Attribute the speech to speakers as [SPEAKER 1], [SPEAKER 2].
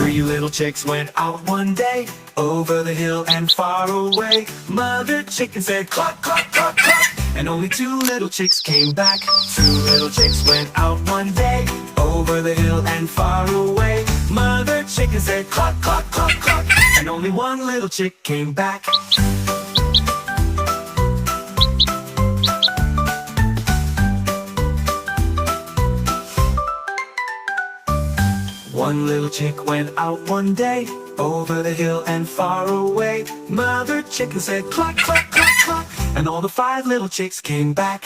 [SPEAKER 1] Three little chicks went out one day, over the hill and far away. Mother chicken said cluck, cluck, cluck, cluck, and only two little chicks came back. Two little chicks went out one day, over the hill and far away. Mother chicken said cluck, cluck, cluck, cluck, and only one little chick came back. One little chick went out one day, over the hill and far away. Mother chicken said cluck, cluck, cluck, cluck, and all the five little chicks came back.